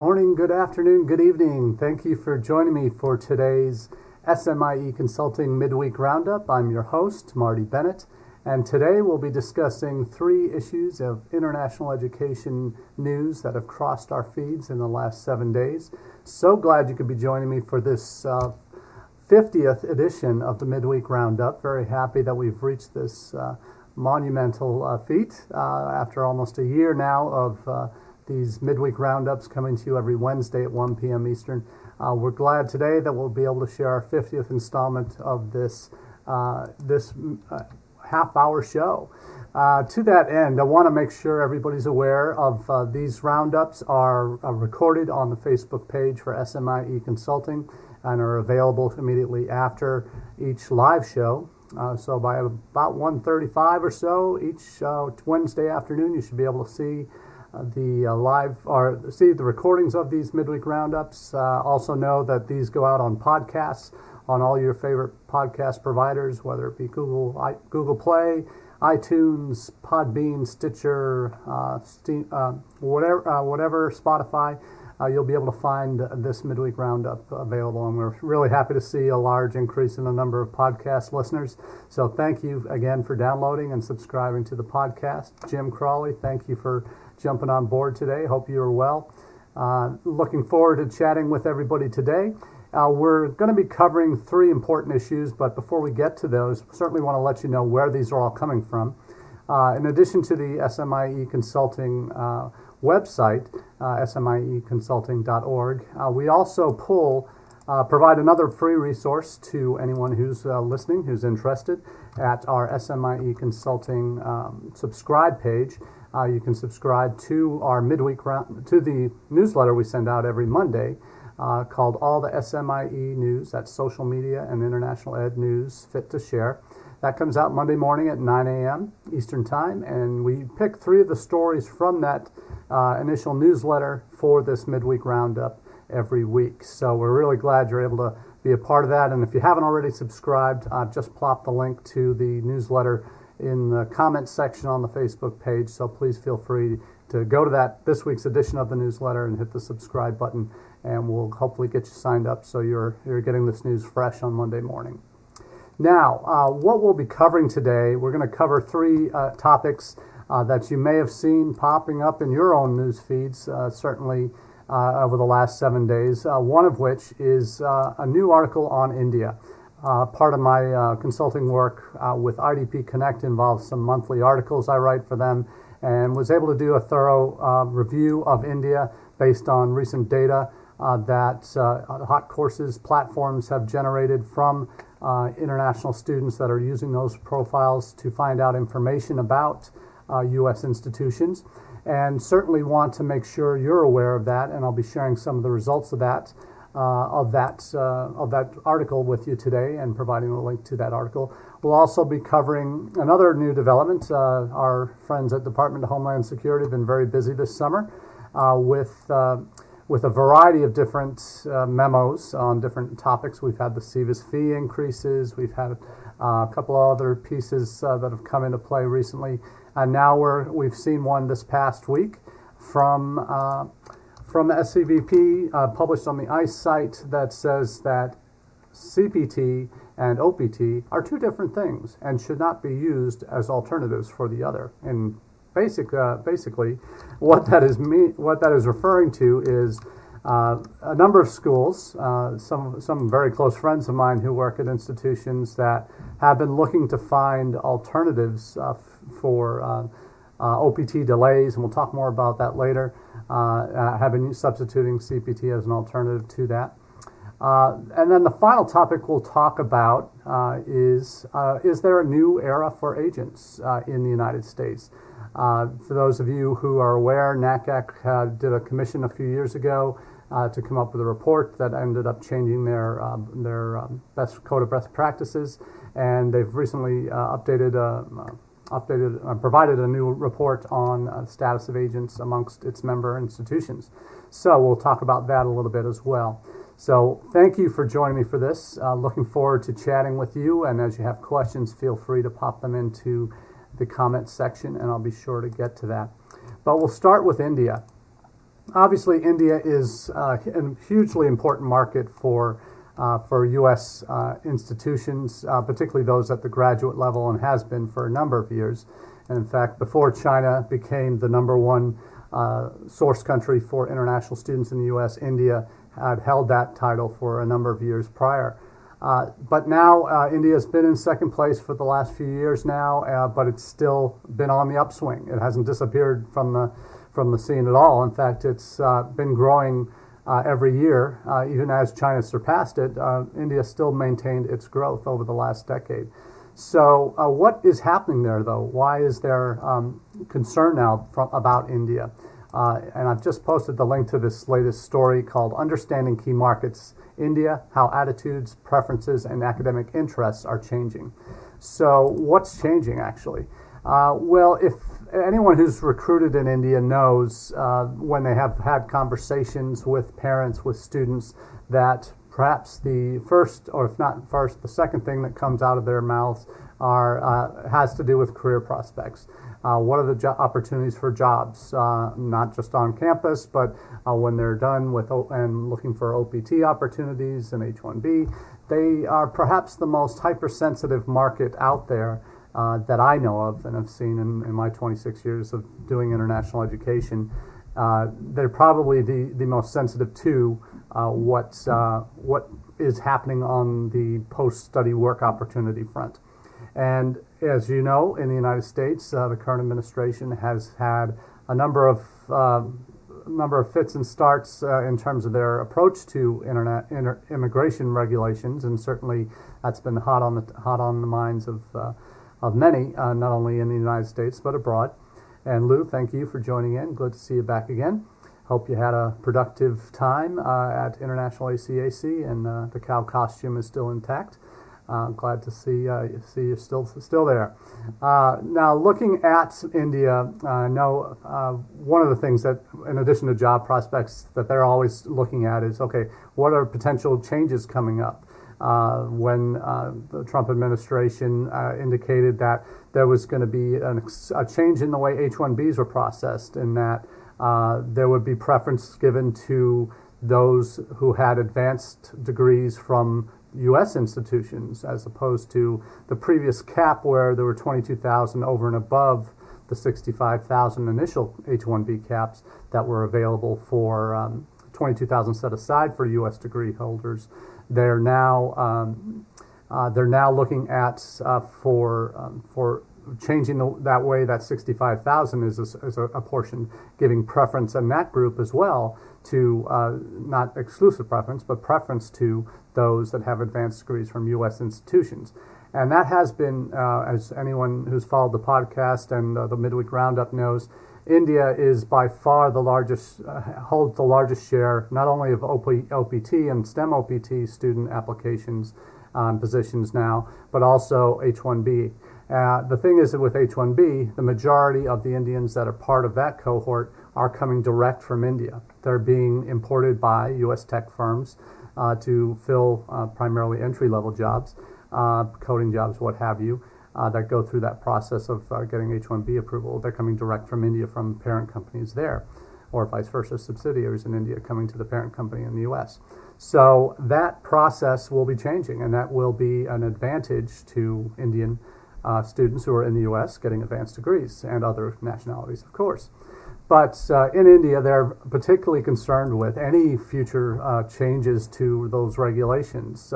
Morning, good afternoon, good evening. Thank you for joining me for today's SMIE Consulting Midweek Roundup. I'm your host, Marty Bennett, and today we'll be discussing 3 issues of international education news that have crossed our feeds in the last 7 days. So glad you could be joining me for this 50th edition of the Midweek Roundup. Very happy that we've reached this monumental feat after almost a year now of these midweek roundups coming to you every Wednesday at 1 p.m. Eastern. We're glad today that we'll be able to share our 50th installment of this half-hour show. To that end, I want to make sure everybody's aware of these roundups are recorded on the Facebook page for SMIE Consulting and are available immediately after each live show. So by about 1:35 or so each Wednesday afternoon, you should be able to see the live or see the recordings of these midweek roundups. Also know that these go out on podcasts on all your favorite podcast providers, whether it be Google Play, iTunes, Podbean, Stitcher, whatever, Spotify. You'll be able to find this midweek roundup available, and we're really happy to see a large increase in the number of podcast listeners. So thank you again for downloading and subscribing to the podcast. Jim Crawley, thank you for jumping on board today. Hope you are well. Looking forward to chatting with everybody today. We're going to be covering 3 important issues, but before we get to those, certainly want to let you know where these are all coming from. In addition to the SMIE Consulting website, smieconsulting.org, we also provide another free resource to anyone who's listening, who's interested, at our SMIE Consulting subscribe page. You can subscribe to our to the newsletter we send out every Monday called All the SMIE News. That's social media and international ed news fit to share. That comes out Monday morning at 9 a.m. Eastern Time, and we pick 3 of the stories from that initial newsletter for this midweek roundup every week. So we're really glad you're able to be a part of that, and if you haven't already subscribed, just plop the link to the newsletter in the comments section on the Facebook page, so please feel free to go to this week's edition of the newsletter and hit the subscribe button, and we'll hopefully get you signed up so you're getting this news fresh on Monday morning. Now, what we'll be covering today, we're going to cover 3 topics that you may have seen popping up in your own news feeds, certainly over the last 7 days, one of which is a new article on India. Part of my consulting work with IDP Connect involves some monthly articles I write for them, and was able to do a thorough review of India based on recent data that Hot Courses platforms have generated from international students that are using those profiles to find out information about U.S. institutions, and certainly want to make sure you're aware of that, and I'll be sharing some of the results of that article with you today and providing a link to that article. We'll also be covering another new development. Our friends at Department of Homeland Security have been very busy this summer with a variety of different memos on different topics. We've had the CBT fee increases, we've had a couple of other pieces that have come into play recently, and now we've seen one this past week from SEVP published on the ICE site that says that CPT and OPT are 2 different things and should not be used as alternatives for the other. And basically, what that is referring to is a number of schools, some very close friends of mine who work at institutions that have been looking to find alternatives for OPT delays, and we'll talk more about that later, have been substituting CPT as an alternative to that. And then the final topic we'll talk about is there a new era for agents in the United States? For those of you who are aware, NACAC did a commission a few years ago to come up with a report that ended up changing their best code of best practices, and they've recently provided a new report on the status of agents amongst its member institutions. So we'll talk about that a little bit as well. So thank you for joining me for this. Looking forward to chatting with you, and as you have questions, feel free to pop them into the comments section, and I'll be sure to get to that. But we'll start with India. obviously, India is a hugely important market for U.S. Institutions, particularly those at the graduate level, and has been for a number of years. And in fact, before China became the #1 source country for international students in the U.S., India had held that title for a number of years prior. But now India has been in second place for the last few years now, but it's still been on the upswing. It hasn't disappeared from the scene at all. In fact, it's been growing every year. Even as China surpassed it, India still maintained its growth over the last decade. So what is happening there, though? Why is there concern now about India? And I've just posted the link to this latest story called Understanding Key Markets, India, How Attitudes, Preferences, and Academic Interests Are Changing. So what's changing, actually? Well, if anyone who's recruited in India knows when they have had conversations with parents, with students, that perhaps the first, or if not first, the second thing that comes out of their mouths has to do with career prospects. What are the opportunities for jobs, not just on campus, but when they're done with and looking for OPT opportunities and H-1B. They are perhaps the most hypersensitive market out there that I know of and have seen in my 26 years of doing international education. They're probably the most sensitive to what is happening on the post-study work opportunity front. And as you know, in the United States, the current administration has had a number of fits and starts in terms of their approach to immigration regulations, and certainly that's been hot on the minds of many, not only in the United States but abroad. And Lou, thank you for joining in. Good to see you back again. Hope you had a productive time at International ACAC, and the cow costume is still intact. Glad to see you're still there. Now, looking at India, I know one of the things that, in addition to job prospects, that they're always looking at is, okay, what are potential changes coming up? When the Trump administration indicated that there was going to be a change in the way H-1Bs were processed, and that there would be preference given to those who had advanced degrees from U.S. institutions, as opposed to the previous cap where there were 22,000 over and above the 65,000 initial H-1B caps that were available for 22,000 set aside for U.S. degree holders. They're now looking at for changing that way. That 65,000 is a portion, giving preference in that group as well to not exclusive preference, but preference to those that have advanced degrees from U.S. institutions. And that has been, as anyone who's followed the podcast and the Midweek Roundup knows, India is by far the largest, holds the largest share, not only of OPT and STEM OPT student applications positions now, but also H-1B. The thing is that with H-1B, the majority of the Indians that are part of that cohort are coming direct from India. They're being imported by U.S. tech firms to fill primarily entry-level jobs, coding jobs, what have you, that go through that process of getting H-1B approval. They're coming direct from India from parent companies there, or vice versa, subsidiaries in India coming to the parent company in the U.S. So that process will be changing, and that will be an advantage to Indian students who are in the U.S. getting advanced degrees, and other nationalities, of course. But in India, they're particularly concerned with any future changes to those regulations.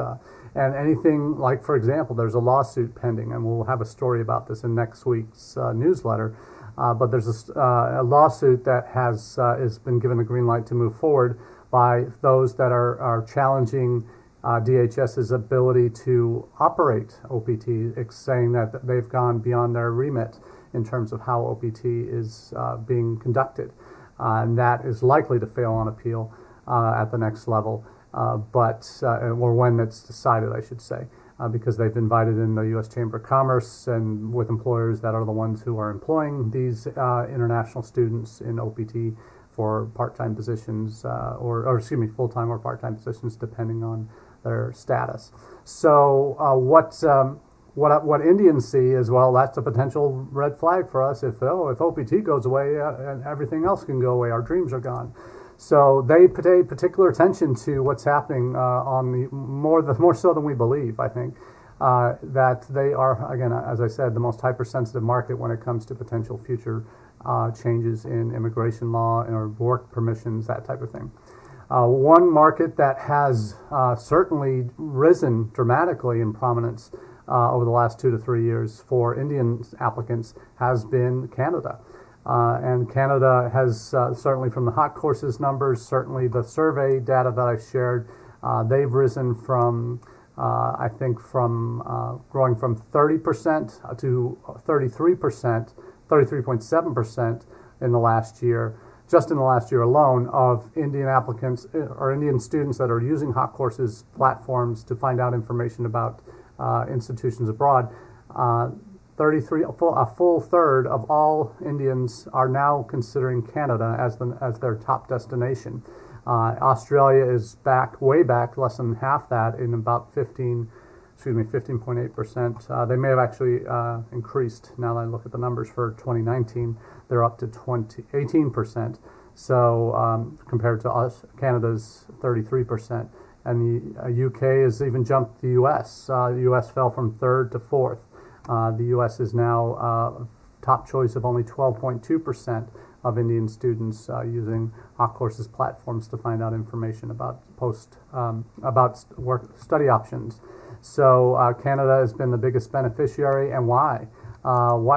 And anything like, for example, there's a lawsuit pending, and we'll have a story about this in next week's newsletter. But there's a lawsuit that has been given the green light to move forward by those that are challenging DHS's ability to operate OPT. It's saying that they've gone beyond their remit in terms of how OPT is being conducted. And that is likely to fail on appeal at the next level, or when it's decided, I should say, because they've invited in the U.S. Chamber of Commerce and with employers that are the ones who are employing these international students in OPT for part-time positions, or excuse me, full-time or part-time positions, depending on their status. So what Indians see is, well, that's a potential red flag for us. If OPT goes away, and everything else can go away, our dreams are gone. So they pay particular attention to what's happening on the more so than we believe, I think. That they are, again, as I said, the most hypersensitive market when it comes to potential future changes in immigration law or work permissions, that type of thing. One market that has certainly risen dramatically in prominence over the last 2 to 3 years for Indian applicants has been Canada. And Canada has certainly, from the hot courses numbers, certainly the survey data that I shared, they've risen from I think from growing from 30% to 33%, 33.7% in the last year, just in the last year alone, of Indian applicants or Indian students that are using hot courses platforms to find out information about institutions abroad. A full third of all Indians are now considering Canada as their top destination. Australia is way back, less than half that, in about 15.8%. They may have actually increased now that I look at the numbers for 2019. They're up to 18%. So compared to us, Canada's 33%. And the UK has even jumped the US. The US fell from third to fourth. The US is now top choice of only 12.2% of Indian students using hot courses platforms to find out information about work study options. So Canada has been the biggest beneficiary, and why?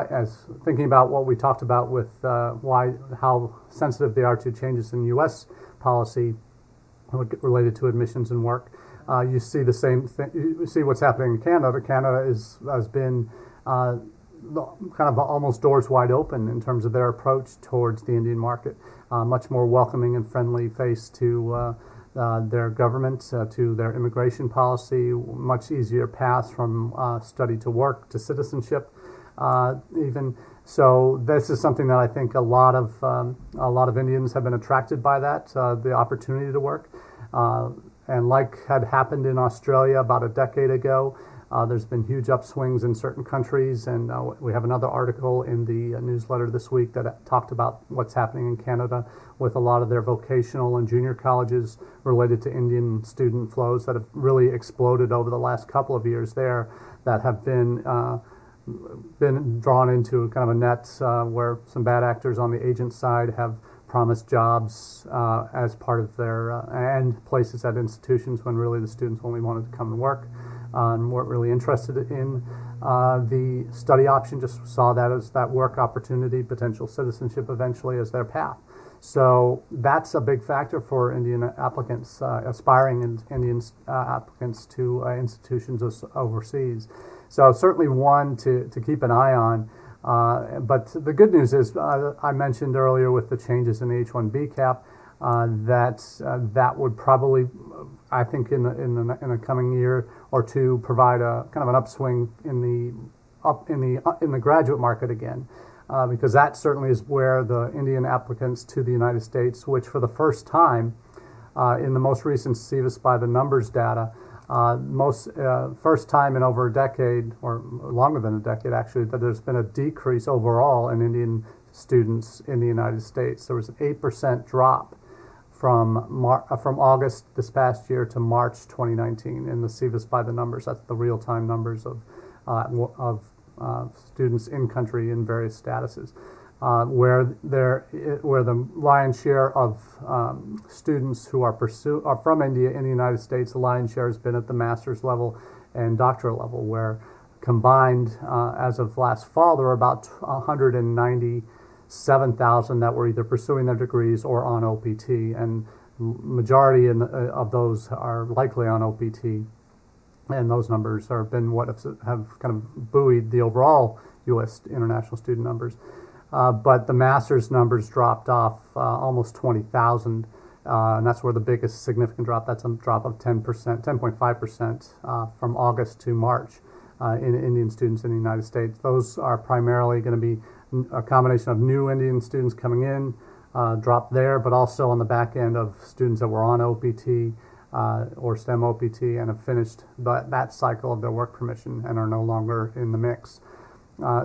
As thinking about what we talked about with how sensitive they are to changes in U.S. policy related to admissions and work, you see the same thing. You see what's happening in Canada. Canada has been kind of almost doors wide open in terms of their approach towards the Indian market. Much more welcoming and friendly face to their government, to their immigration policy. Much easier path from study to work to citizenship, even. So this is something that I think a lot of Indians have been attracted by, that the opportunity to work. And like had happened in Australia about a decade ago, there's been huge upswings in certain countries, and we have another article in the newsletter this week that talked about what's happening in Canada with a lot of their vocational and junior colleges related to Indian student flows that have really exploded over the last couple of years there, that have been drawn into kind of a net where some bad actors on the agent side have promised jobs as part of their and places at institutions, when really the students only wanted to come and work and weren't really interested in the study option, just saw that as that work opportunity, potential citizenship eventually as their path. So that's a big factor for Indian applicants, aspiring Indian applicants to institutions overseas. So certainly one to keep an eye on. But the good news is, I mentioned earlier with the changes in the H-1B cap, that would probably, I think, in the coming year or two, provide a kind of an upswing in the graduate market again, because that certainly is where the Indian applicants to the United States, which for the first time in the most recent SEVP by the numbers data, first time in over a decade, or longer than a decade actually, that there's been a decrease overall in Indian students in the United States. There was an 8% drop from August this past year to March 2019 in the SEVP by the numbers. That's the real-time numbers of students in country in various statuses. Where the lion's share of students who are from India in the United States, the lion's share has been at the master's level and doctoral level, where combined, as of last fall, there were about 197,000 that were either pursuing their degrees or on OPT, and majority of those are likely on OPT, and those numbers have been what have kind of buoyed the overall U.S. international student numbers. But the master's numbers dropped off almost 20,000, and that's where the biggest significant drop. That's a drop of 10.5% from August to March in Indian students in the United States. Those are primarily going to be a combination of new Indian students coming in, drop there, but also on the back end of students that were on OPT or STEM OPT and have finished that cycle of their work permission and are no longer in the mix.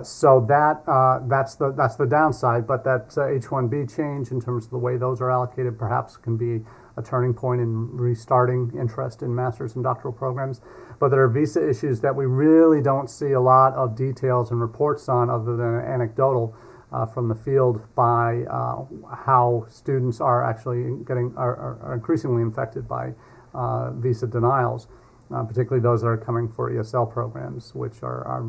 So that's the downside, but that H-1B change in terms of the way those are allocated perhaps can be a turning point in restarting interest in master's and doctoral programs. But there are visa issues that we really don't see a lot of details and reports on other than anecdotal from the field by how students are actually are increasingly infected by visa denials. Particularly those that are coming for ESL programs, which are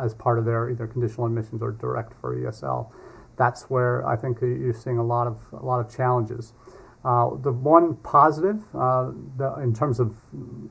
as part of their either conditional admissions or direct for ESL. That's where I think you're seeing a lot of challenges. The one positive in terms of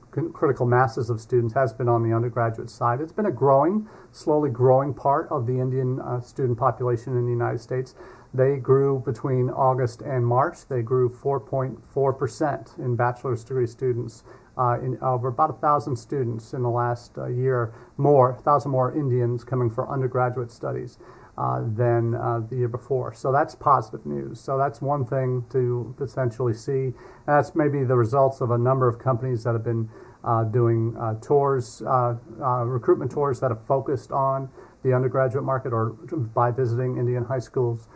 critical masses of students has been on the undergraduate side. It's been a slowly growing part of the Indian student population in the United States. They grew between August and March. They grew 4.4% in bachelor's degree students. Over about 1,000 students in the last year, 1,000 more Indians coming for undergraduate studies than the year before. So that's positive news. So that's one thing to potentially see. And that's maybe the results of a number of companies that have been doing tours, recruitment tours that have focused on the undergraduate market or by visiting Indian high schools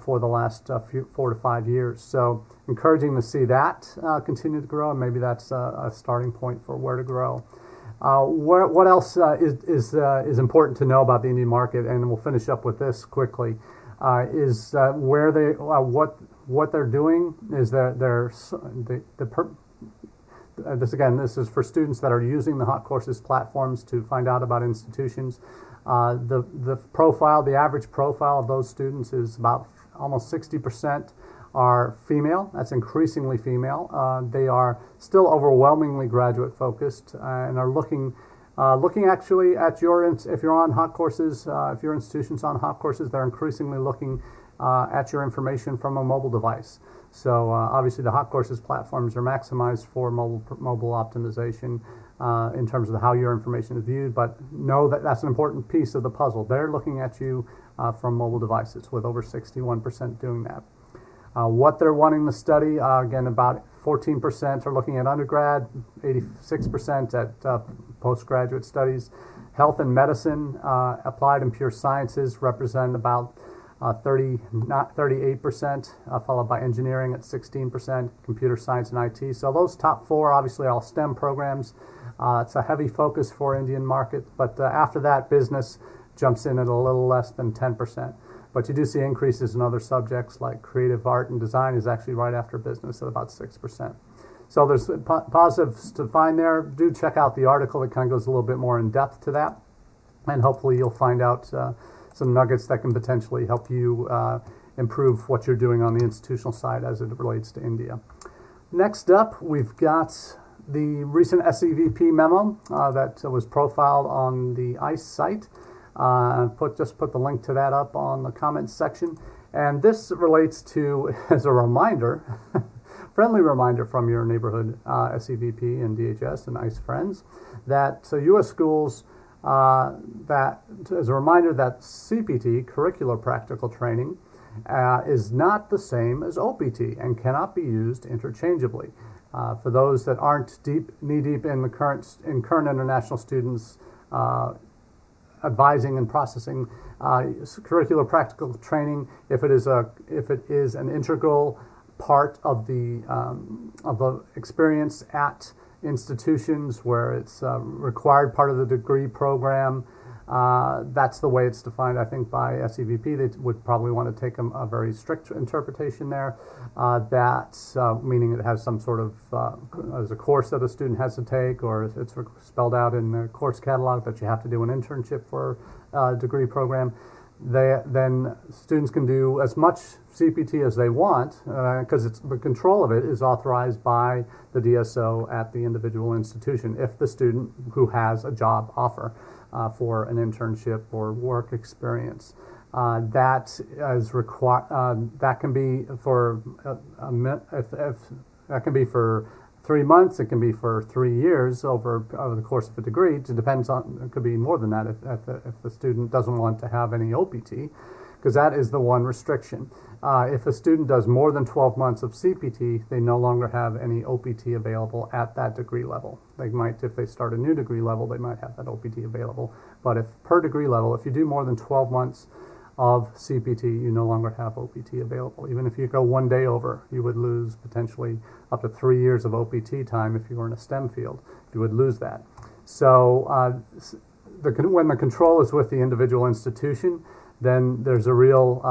for the last 4 to 5 years. So encouraging to see that continue to grow, and maybe that's a starting point for where to grow. What else is important to know about the Indian market, and we'll finish up with this quickly, is where they what they're doing is that this is for students that are using the Hot Courses platforms to find out about institutions. The average profile of those students is about almost 60% are female. That's increasingly female. They are still overwhelmingly graduate focused and are looking actually at if you're on Hot Courses, if your institution's on Hot Courses, they're increasingly looking at your information from a mobile device. So obviously the Hot Courses platforms are maximized for mobile optimization in terms of how your information is viewed, but know that that's an important piece of the puzzle. They're looking at you from mobile devices, with over 61% doing that. What they're wanting to study, again, about 14% are looking at undergrad, 86% at postgraduate studies. Health and medicine, applied and pure sciences represent about 38%, followed by engineering at 16%, computer science and IT. So those top four, obviously all STEM programs. It's a heavy focus for Indian market, but after that, business jumps in at a little less than 10%. But you do see increases in other subjects like creative art and design is actually right after business at about 6%. So there's positives to find there. Do check out the article. It kind of goes a little bit more in depth to that. And hopefully you'll find out some nuggets that can potentially help you improve what you're doing on the institutional side as it relates to India. Next up, we've got the recent SEVP memo that was profiled on the ICE site. Just put the link to that up on the comments section. And this relates to, as a reminder, friendly reminder from your neighborhood SEVP and DHS and ICE friends, that U.S. schools, as a reminder that CPT, curricular practical training, is not the same as OPT and cannot be used interchangeably. For those that aren't knee-deep in current international students advising and processing curricular practical training, if it is an integral part of the experience at institutions where it's a required part of the degree program, that's the way it's defined, I think, by SEVP. They would probably want to take a very strict interpretation there. That's meaning it has some sort of as a course that a student has to take, or it's spelled out in the course catalog that you have to do an internship for a degree program. Then students can do as much CPT as they want because the control of it is authorized by the DSO at the individual institution if the student who has a job offer for an internship or work experience. That can be for that can be for 3 months. It can be for 3 years over the course of a degree. It depends on. It could be more than that if the student doesn't want to have any OPT, because that is the one restriction. If a student does more than 12 months of CPT, they no longer have any OPT available at that degree level. They might, if they start a new degree level, they might have that OPT available. But if per degree level, if you do more than 12 months of CPT, you no longer have OPT available. Even if you go one day over, you would lose potentially up to 3 years of OPT time if you were in a STEM field. You would lose that. So when the control is with the individual institution, then there's a real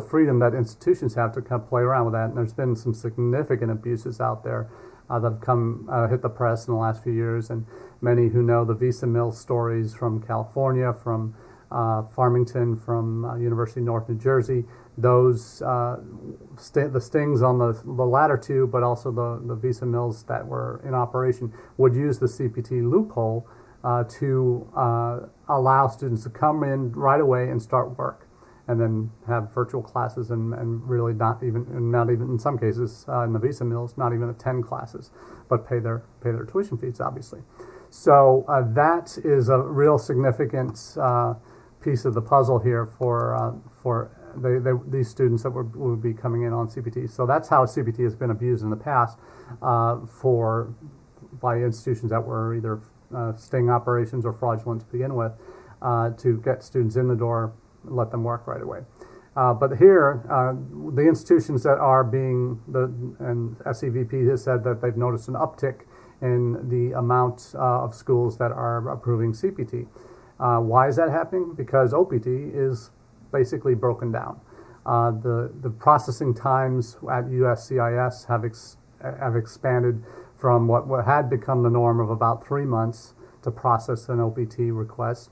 freedom that institutions have to kind of play around with that. And there's been some significant abuses out there that have come hit the press in the last few years. And many who know the visa mill stories from California, from Farmington, from University of North New Jersey, those the stings on the latter two, but also the visa mills that were in operation, would use the CPT loophole to allow students to come in right away and start work, and then have virtual classes and really not even in some cases in the visa mills, not even attend classes, but pay their tuition fees, obviously. So that is a real significant piece of the puzzle here for these students that would be coming in on CPT. So that's how CPT has been abused in the past by institutions that were either sting operations or fraudulent to begin with, to get students in the door, let them work right away. But here, the institutions that are and SEVP has said that they've noticed an uptick in the amount of schools that are approving CPT. Why is that happening? Because OPT is basically broken down. The processing times at USCIS have expanded from what had become the norm of about 3 months to process an OPT request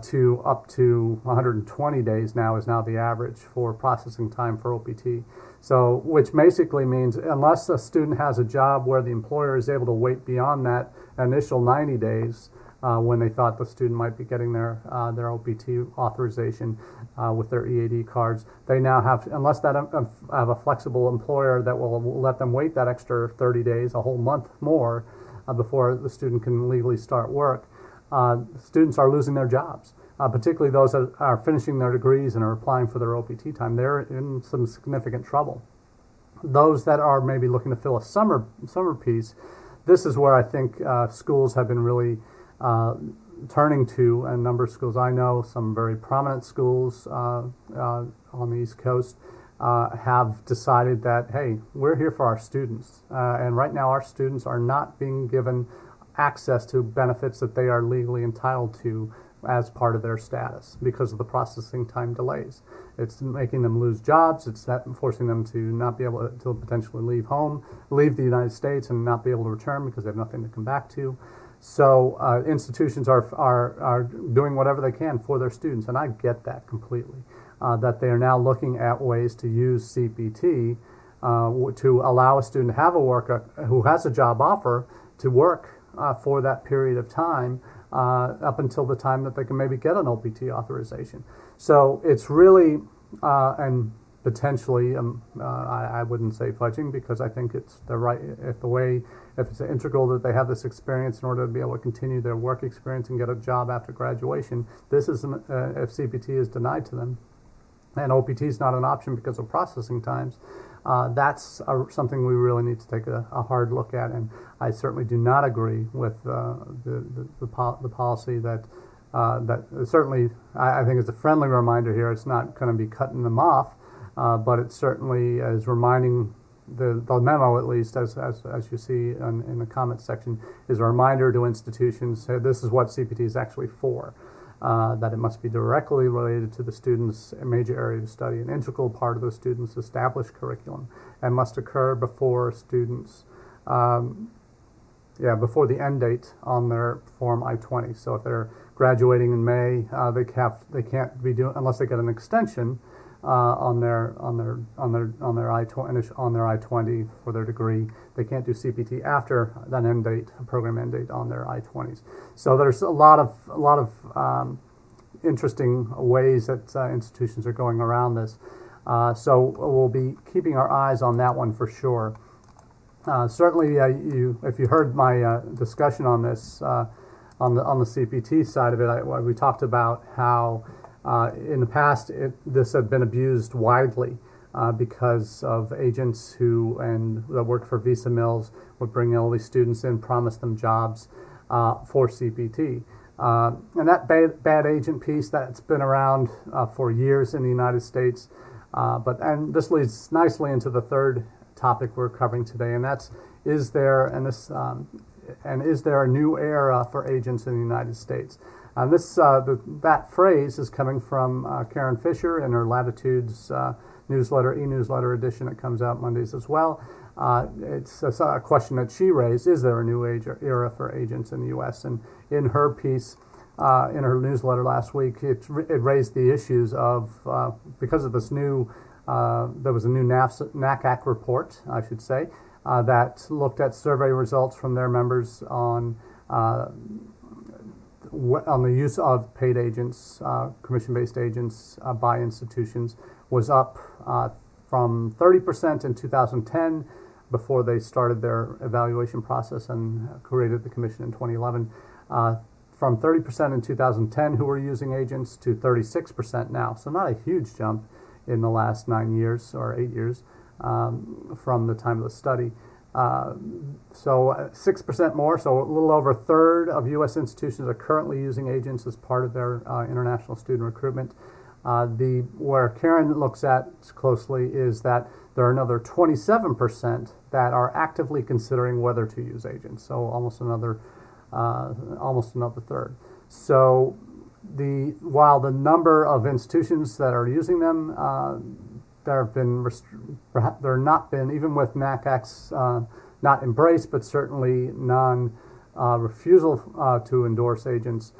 to up to 120 days now is now the average for processing time for OPT. So, which basically means unless a student has a job where the employer is able to wait beyond that initial 90 days, when they thought the student might be getting their OPT authorization with their EAD cards, they now have, unless that have a flexible employer that will let them wait that extra 30 days, a whole month more, before the student can legally start work, students are losing their jobs. Particularly those that are finishing their degrees and are applying for their OPT time. They're in some significant trouble. Those that are maybe looking to fill a summer piece, this is where I think schools have been really turning to. A number of schools I know, some very prominent schools on the East Coast, have decided that, hey, we're here for our students. And right now our students are not being given access to benefits that they are legally entitled to as part of their status because of the processing time delays. It's making them lose jobs. It's forcing them to not be able to potentially leave the United States and not be able to return because they have nothing to come back to. So institutions are doing whatever they can for their students, and I get that completely. That they are now looking at ways to use CPT to allow a student to have a worker who has a job offer to work for that period of time up until the time that they can maybe get an OPT authorization. So it's really, and potentially, I wouldn't say fudging, because I think it's the right, if it's integral that they have this experience in order to be able to continue their work experience and get a job after graduation. This is, if CPT is denied to them, and OPT is not an option because of processing times, that's something we really need to take a hard look at. And I certainly do not agree with the policy that certainly, I think it's a friendly reminder here. It's not going to be cutting them off, but it certainly is reminding the memo, at least as you see in the comments section, is a reminder to institutions, hey, this is what CPT is actually for. That it must be directly related to the student's major area of study, an integral part of the student's established curriculum, and must occur before students, before the end date on their Form I-20. So if they're graduating in May, they can't be doing, unless they get an extension on their I-20 for their degree. They can't do CPT after that end date, program end date on their I-20s. So there's a lot of interesting ways that institutions are going around this. So we'll be keeping our eyes on that one for sure. Certainly, if you heard my discussion on this on the CPT side of it, we talked about how In the past, this had been abused widely because of agents that worked for visa mills would bring all these students in, promise them jobs for CPT. And that bad agent piece, that's been around for years in the United States. And this leads nicely into the third topic we're covering today, and that's is there a new era for agents in the United States? And that phrase is coming from Karen Fisher in her Latitudes e-newsletter edition that comes out Mondays as well. It's a question that she raised: is there a new era for agents in the U.S.? And in her piece, in her newsletter last week, it raised the issues of because of this new there was a new NACAC report, I should say, that looked at survey results from their members on the use of paid agents, commission-based agents by institutions, was up from 30% in 2010, before they started their evaluation process and created the commission in 2011, from 30% in 2010 who were using agents to 36% now. So not a huge jump in the last 9 years or 8 years from the time of the study. So 6% more, so a little over a third of U.S. institutions are currently using agents as part of their international student recruitment. Where Karen looks at closely is that there are another 27% that are actively considering whether to use agents. So almost another third. So while the number of institutions that are using them, there not been, even with NACAC's not embraced, but certainly refusal to endorse agents.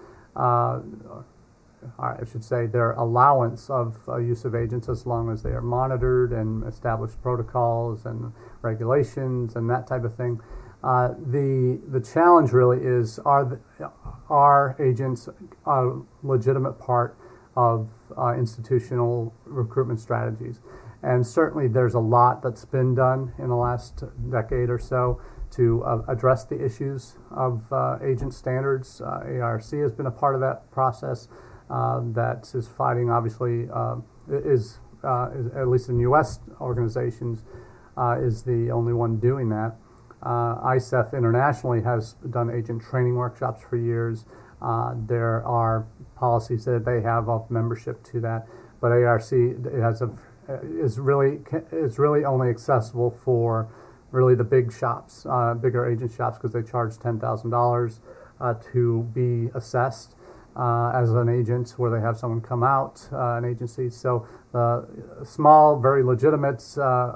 I should say their allowance of use of agents, as long as they are monitored and established protocols and regulations and that type of thing. The challenge really is, are agents a legitimate part of institutional recruitment strategies? And certainly there's a lot that's been done in the last decade or so to address the issues of agent standards. ARC has been a part of that process. That is fighting, obviously, is at least in U.S. organizations, is the only one doing that. ISEF internationally has done agent training workshops for years. There are policies that they have of membership to that, but ARC is really only accessible for really the big shops, bigger agent shops, because they charge $10,000 to be assessed as an agent, where they have someone come out, an agency. So small, very legitimate,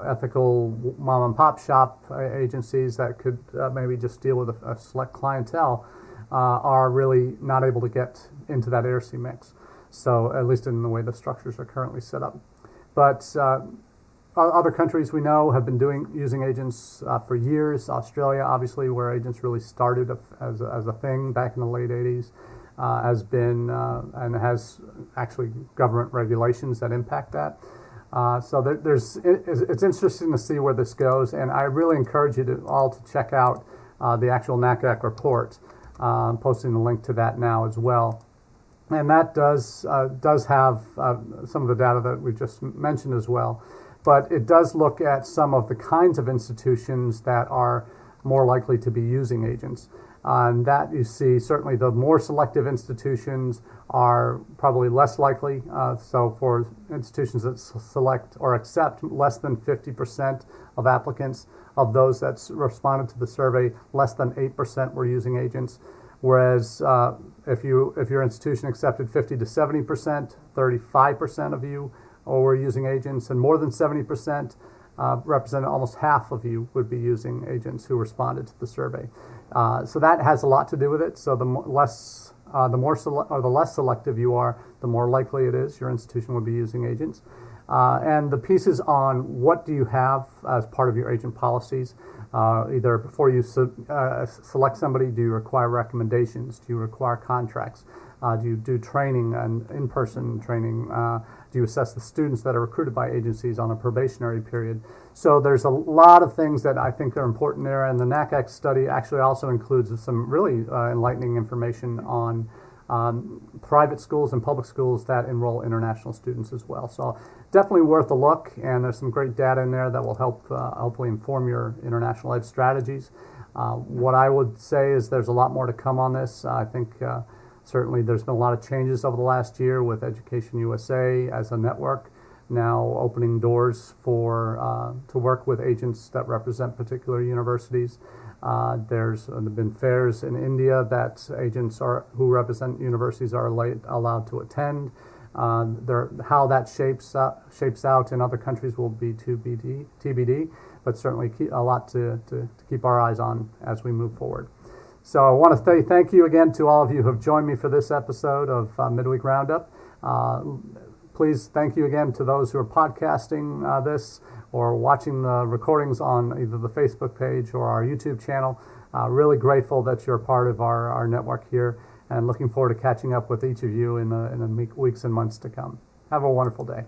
ethical mom and pop shop agencies that could maybe just deal with a select clientele are really not able to get into that ARC mix. So at least in the way the structures are currently set up. But other countries we know have been using agents for years. Australia, obviously, where agents really started as a thing back in the late 80s. Has been and has actually government regulations that impact that. So it's interesting to see where this goes, and I really encourage you all to check out the actual NACAC report. I'm posting the link to that now as well. And that does have some of the data that we just mentioned as well. But it does look at some of the kinds of institutions that are more likely to be using agents. And that you see, certainly the more selective institutions are probably less likely. So for institutions that select or accept less than 50% of applicants, of those that responded to the survey, less than 8% were using agents. Whereas if your institution accepted 50 to 70%, 35% of you were using agents, and more than 70% represented almost half of you would be using agents who responded to the survey. So that has a lot to do with it. So the less selective you are, the more likely it is your institution would be using agents. And the pieces on what do you have as part of your agent policies, either before you select somebody, do you require recommendations? Do you require contracts? Do you do training and in-person training? Do you assess the students that are recruited by agencies on a probationary period? So there's a lot of things that I think are important there, and the NACAC study actually also includes some really enlightening information on private schools and public schools that enroll international students as well. So definitely worth a look, and there's some great data in there that will help hopefully inform your international ed strategies. What I would say is there's a lot more to come on this. I think certainly there's been a lot of changes over the last year with Education USA as a network now opening doors for to work with agents that represent particular universities. There's been fairs in India that agents who represent universities are allowed to attend. How that shapes out in other countries will be TBD, but certainly a lot to keep our eyes on as we move forward. So I want to say thank you again to all of you who have joined me for this episode of Midweek Roundup. Please thank you again to those who are podcasting this or watching the recordings on either the Facebook page or our YouTube channel. Really grateful that you're part of our network here, and looking forward to catching up with each of you in the weeks and months to come. Have a wonderful day.